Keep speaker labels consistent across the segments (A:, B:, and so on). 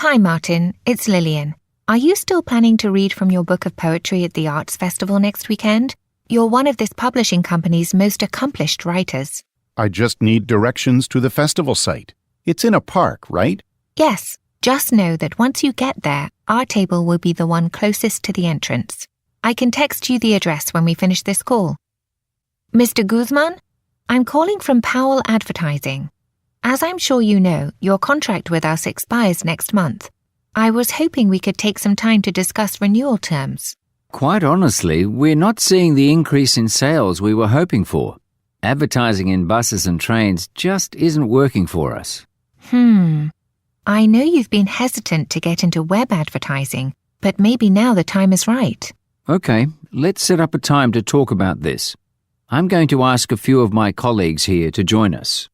A: Hi Martin, it's Lillian. Are you still planning to read from your book of poetry at the Arts Festival next weekend? You're one of this publishing company's most accomplished writers.
B: I just need directions to the festival site. It's in a park, right?
A: Yes, just know that once you get there, our table will be the one closest to the entrance. I can text you the address when we finish this call. Mr. Guzman, I'm calling from Powell Advertising. As I'm sure you know, your contract with us expires next month. I was hoping we could take some time to discuss renewal terms.
C: Quite honestly, we're not seeing the increase in sales we were hoping for. Advertising in buses and trains just isn't working for us.
A: I know you've been hesitant to get into web advertising, but maybe now the time is right.
C: Okay, let's set up a time to talk about this. I'm going to ask a few of my colleagues here to join us.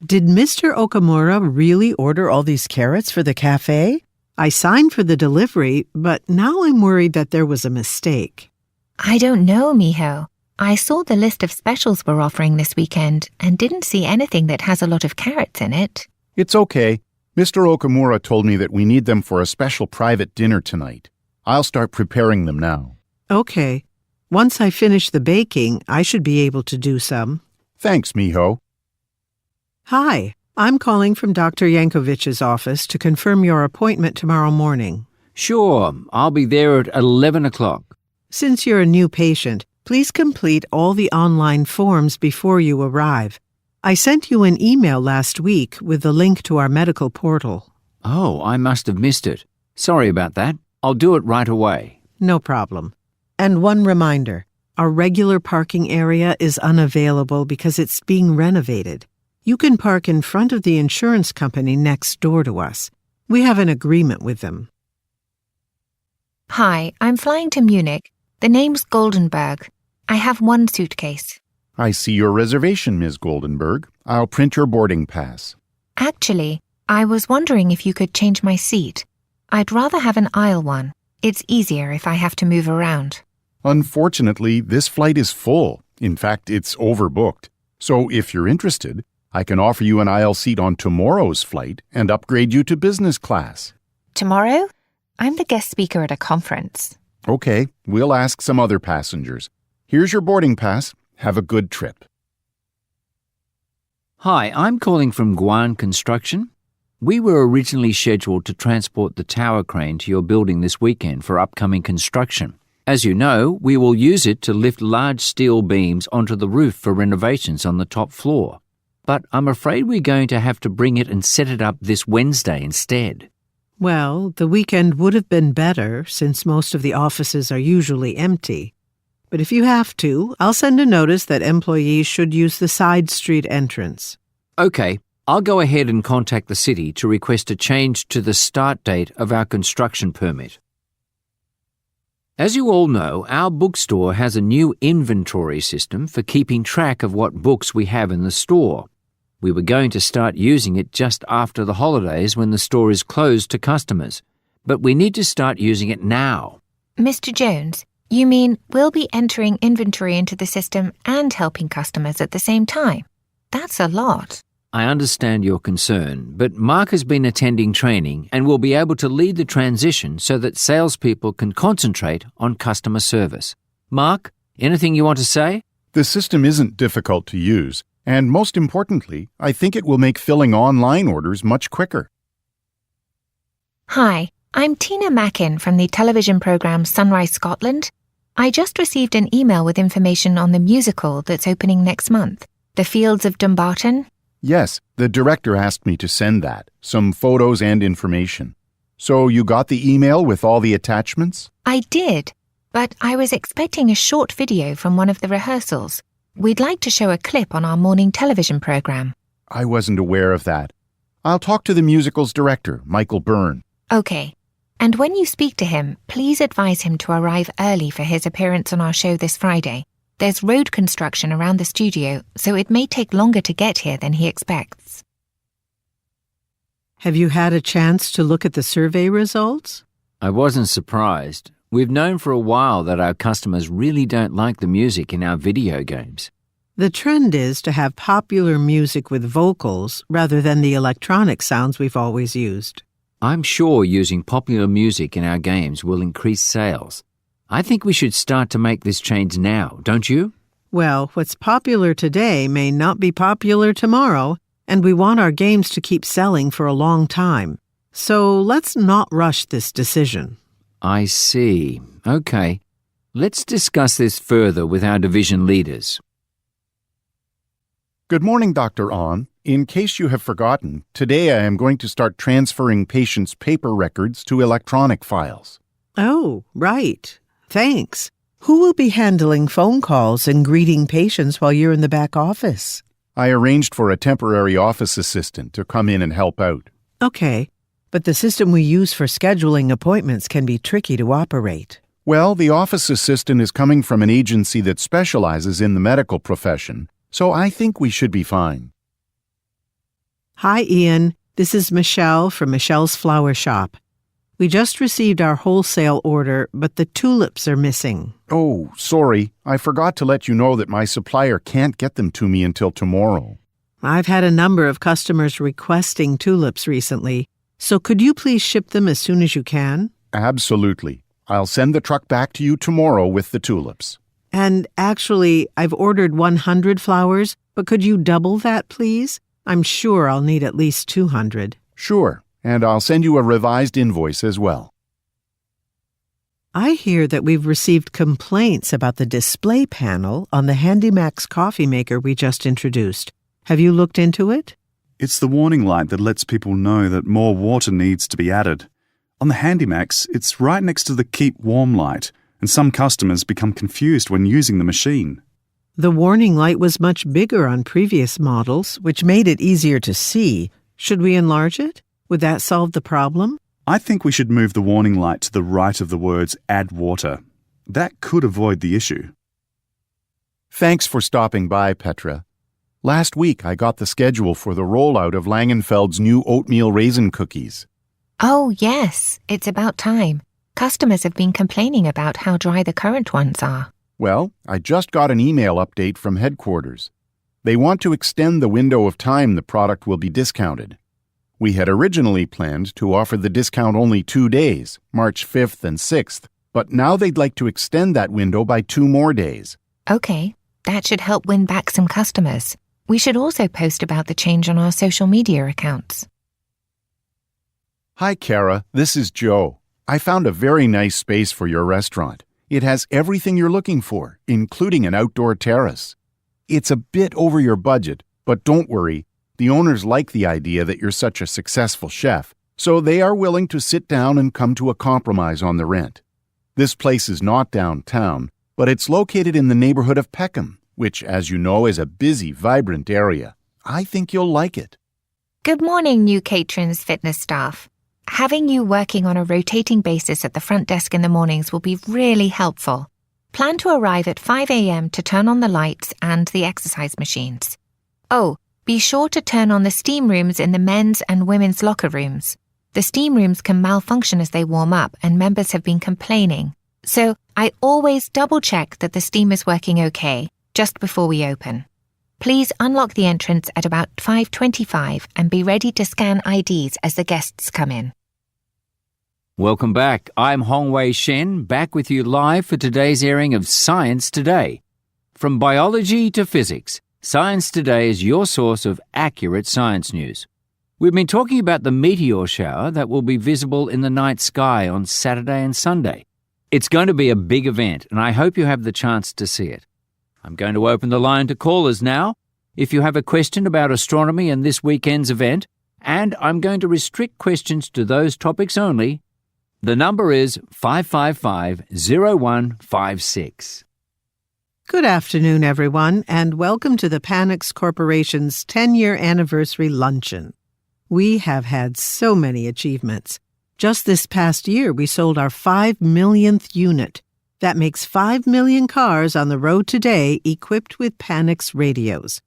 D: Did Mr. Okamura really order all these carrots for the cafe? I signed for the delivery, but now I'm worried that there was a mistake.
A: I don't know, Miho. I saw the list of specials we're offering this weekend and didn't see anything that has a lot of carrots in it.
B: It's okay. Mr. Okamura told me that we need them for a special private dinner tonight. I'll start preparing them now.
D: Okay. Once I finish the baking, I should be able to do some.
B: Thanks, Miho.
D: Hi, I'm calling from Dr. Yankovic's office to confirm your appointment tomorrow morning.
C: Sure, I'll be there at 11 o'clock.
D: Since you're a new patient, please complete all the online forms before you arrive. I sent you an email last week with the link to our medical portal.
C: Oh, I must have missed it. Sorry about that. I'll do it right away.
D: No problem. And one reminder, our regular parking area is unavailable because it's being renovated. You can park in front of the insurance company next door to us. We have an agreement with them.
A: Hi, I'm flying to Munich. The name's Goldenberg. I have one suitcase.
B: I see your reservation, Ms. Goldenberg. I'll print your boarding pass.
A: Actually, I was wondering if you could change my seat. I'd rather have an aisle one. It's easier if I have to move around.
B: Unfortunately, this flight is full. In fact, it's overbooked. So if you're interested, I can offer you an aisle seat on tomorrow's flight and upgrade you to business class.
A: Tomorrow? I'm the guest speaker at a conference.
B: Okay, we'll ask some other passengers. Here's your boarding pass. Have a good trip.
C: Hi, I'm calling from Guan Construction. We were originally scheduled to transport the tower crane to your building this weekend for upcoming construction. As you know, we will use it to lift large steel beams onto the roof for renovations on the top floor. But I'm afraid we're going to have to bring it and set it up this Wednesday instead.
D: Well, the weekend would have been better since most of the offices are usually empty. But if you have to, I'll send a notice that employees should use the side street entrance.
C: Okay, I'll go ahead and contact the city to request a change to the start date of our construction permit. As you all know, our bookstore has a new inventory system for keeping track of what books we have in the store. We were going to start using it just after the holidays when the store is closed to customers, but we need to start using it now.
A: Mr. Jones, you mean we'll be entering inventory into the system and helping customers at the same time? That's a lot.
C: I understand your concern, but Mark has been attending training and will be able to lead the transition so that salespeople can concentrate on customer service. Mark, anything you want to say?
B: The system isn't difficult to use, and most importantly, I think it will make filling online orders much quicker.
A: Hi, I'm Tina Mackin from the television programme Sunrise Scotland. I just received an email with information on the musical that's opening next month, The Fields of Dumbarton.
B: Yes, the director asked me to send that, some photos and information. So you got the email with all the attachments?
A: I did, but I was expecting a short video from one of the rehearsals. We'd like to show a clip on our morning television programme.
B: I wasn't aware of that. I'll talk to the musical's director, Michael Byrne.
A: Okay. And when you speak to him, please advise him to arrive early for his appearance on our show this Friday. There's road construction around the studio, so it may take longer to get here than he expects.
D: Have you had a chance to look at the survey results?
C: I wasn't surprised. We've known for a while that our customers really don't like the music in our video games.
D: The trend is to have popular music with vocals rather than the electronic sounds we've always used.
C: I'm sure using popular music in our games will increase sales. I think we should start to make this change now, don't you?
D: Well, what's popular today may not be popular tomorrow, and we want our games to keep selling for a long time. So let's not rush this decision.
C: I see. Okay. Let's discuss this further with our division leaders.
B: Good morning, Dr. Ahn. In case you have forgotten, today I am going to start transferring patients' paper records to electronic files.
D: Oh, right. Thanks. Who will be handling phone calls and greeting patients while you're in the back office?
B: I arranged for a temporary office assistant to come in and help out.
D: Okay, but the system we use for scheduling appointments can be tricky to operate.
B: Well, the office assistant is coming from an agency that specializes in the medical profession, so I think we should be fine.
D: Hi, Ian. This is Michelle from Michelle's Flower Shop. We just received our wholesale order, but the tulips are missing.
B: Oh, sorry. I forgot to let you know that my supplier can't get them to me until tomorrow.
D: I've had a number of customers requesting tulips recently, so could you please ship them as soon as you can?
B: Absolutely. I'll send the truck back to you tomorrow with the tulips.
D: And actually, I've ordered 100 flowers, but could you double that, please? I'm sure I'll need at least 200.
B: Sure, and I'll send you a revised invoice as well.
D: I hear that we've received complaints about the display panel on the HandyMax coffee maker we just introduced. Have you looked into it?
E: It's the warning light that lets people know that more water needs to be added. On the HandyMax, it's right next to the Keep Warm light, and some customers become confused when using the machine.
D: The warning light was much bigger on previous models, which made it easier to see. Should we enlarge it? Would that solve the problem?
E: I think we should move the warning light to the right of the words "add water." That could avoid the issue.
B: Thanks for stopping by, Petra. Last week I got the schedule for the rollout of Langenfeld's new oatmeal raisin cookies.
A: Oh, yes, it's about time. Customers have been complaining about how dry the current ones are.
B: Well, I just got an email update from headquarters. They want to extend the window of time the product will be discounted. We had originally planned to offer the discount only 2 days, March 5th and 6th, but now they'd like to extend that window by 2 more days.
A: Okay, that should help win back some customers. We should also post about the change on our social media accounts.
B: Hi, Kara. This is Joe. I found a very nice space for your restaurant. It has everything you're looking for, including an outdoor terrace. It's a bit over your budget, but don't worry. The owners like the idea that you're such a successful chef, so they are willing to sit down and come to a compromise on the rent. This place is not downtown, but it's located in the neighborhood of Peckham, which, as you know, is a busy, vibrant area. I think you'll like it.
A: Good morning, new Catrons fitness staff. Having you working on a rotating basis at the front desk in the mornings will be really helpful. Plan to arrive at 5 a.m. to turn on the lights and the exercise machines. Oh, be sure to turn on the steam rooms in the men's and women's locker rooms. The steam rooms can malfunction as they warm up, and members have been complaining. So I always double-check that the steam is working okay just before we open. Please unlock the entrance at about 5:25 and be ready to scan IDs as the guests come in.
C: Welcome back. I'm Hongwei Shen, back with you live for today's airing of Science Today. From biology to physics, Science Today is your source of accurate science news. We've been talking about the meteor shower that will be visible in the night sky on Saturday and Sunday. It's going to be a big event, and I hope you have the chance to see it. I'm going to open the line to callers now. If you have a question about astronomy and this weekend's event, and I'm going to restrict questions to those topics only, the number is 555-0156.
D: Good afternoon, everyone, and welcome to the Panex Corporation's 10-year anniversary luncheon. We have had so many achievements. Just this past year, we sold our 5 millionth unit. That makes 5 million cars on the road today equipped with Panex radios.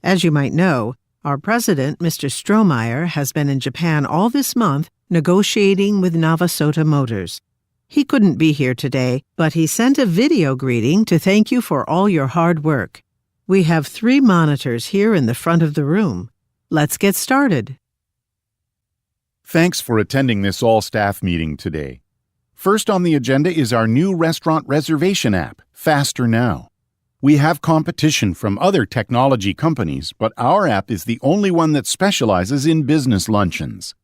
D: As you might know, our president, Mr. Strohmeyer, has been in Japan all this month negotiating with Navasota Motors. He couldn't be here today, but he sent a video greeting to thank you for all your hard work. We have 3 monitors here in the front of the room. Let's get started.
B: Thanks for attending this all-staff meeting today. First on the agenda is our new restaurant reservation app, Faster Now. We have competition from other technology companies, but our app is the only one that specializes in business luncheons.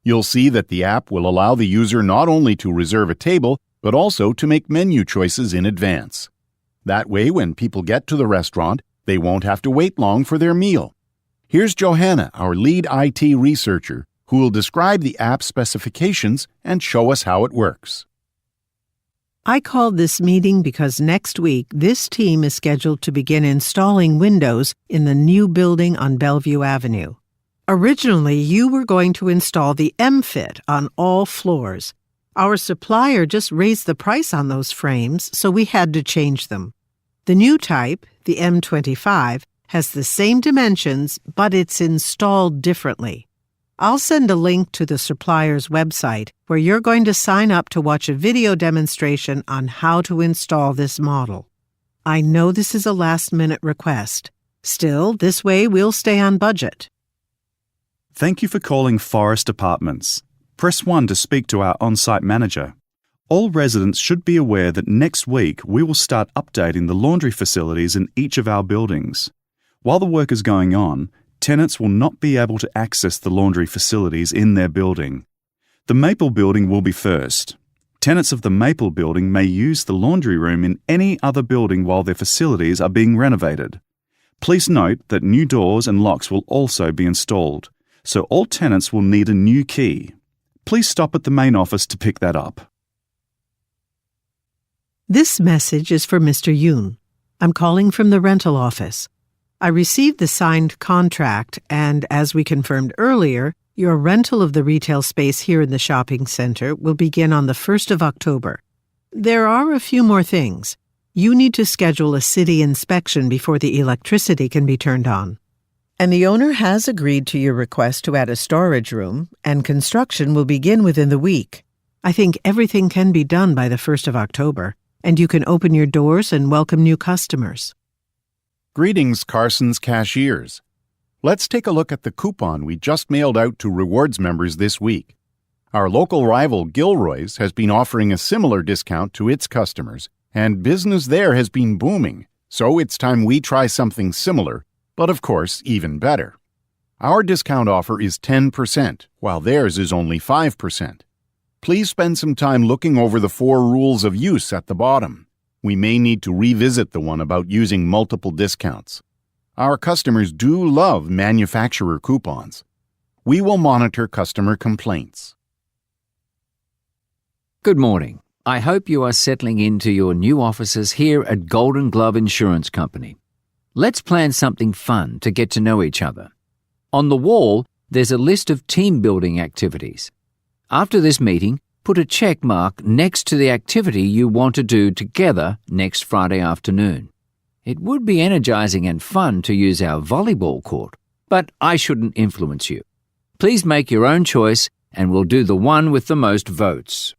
B: You'll see that the app will allow the user not only to reserve a table, but also to make menu choices in advance. That way, when people get to the restaurant, they won't have to wait long for their meal. Here's Johanna, our lead IT researcher, who will describe the app specifications and show us how it works.
D: I called this meeting because next week this team is scheduled to begin installing Windows in the new building on Bellevue Avenue. Originally, you were going to install the MFit on all floors. Our supplier just raised the price on those frames, so we had to change them. The new type, the M25, has the same dimensions, but it's installed differently. I'll send a link to the supplier's website where you're going to sign up to watch a video demonstration on how to install this model. I know this is a last-minute request. Still, this way we'll stay on budget.
E: Thank you for calling Forest Apartments. Press 1 to speak to our on-site manager. All residents should be aware that next week we will start updating the laundry facilities in each of our buildings. While the work is going on, tenants will not be able to access the laundry facilities in their building. The Maple building will be first. Tenants of the Maple building may use the laundry room in any other building while their facilities are being renovated. Please note that new doors and locks will also be installed, so all tenants will need a new key. Please stop at the main office to pick that up.
D: This message is for Mr. Yoon. I'm calling from the rental office. I received the signed contract, and as we confirmed earlier, your rental of the retail space here in the shopping center will begin on the 1st of October. There are a few more things. You need to schedule a city inspection before the electricity can be turned on. And the owner has agreed to your request to add a storage room, and construction will begin within the week. I think everything can be done by the 1st of October, and you can open your doors and welcome new customers.
B: Greetings, Carson's cashiers. Let's take a look at the coupon we just mailed out to rewards members this week. Our local rival Gilroy's has been offering a similar discount to its customers, and business there has been booming, so it's time we try something similar, but of course even better. Our discount offer is 10%, while theirs is only 5%. Please spend some time looking over the 4 rules of use at the bottom. We may need to revisit the one about using multiple discounts. Our customers do love manufacturer coupons. We will monitor customer complaints.
C: Good morning. I hope you are settling into your new offices here at Golden Glove Insurance Company. Let's plan something fun to get to know each other. On the wall, there's a list of team-building activities. After this meeting, put a check mark next to the activity you want to do together next Friday afternoon. It would be energizing and fun to use our volleyball court, but I shouldn't influence you. Please make your own choice and we'll do the one with the most votes.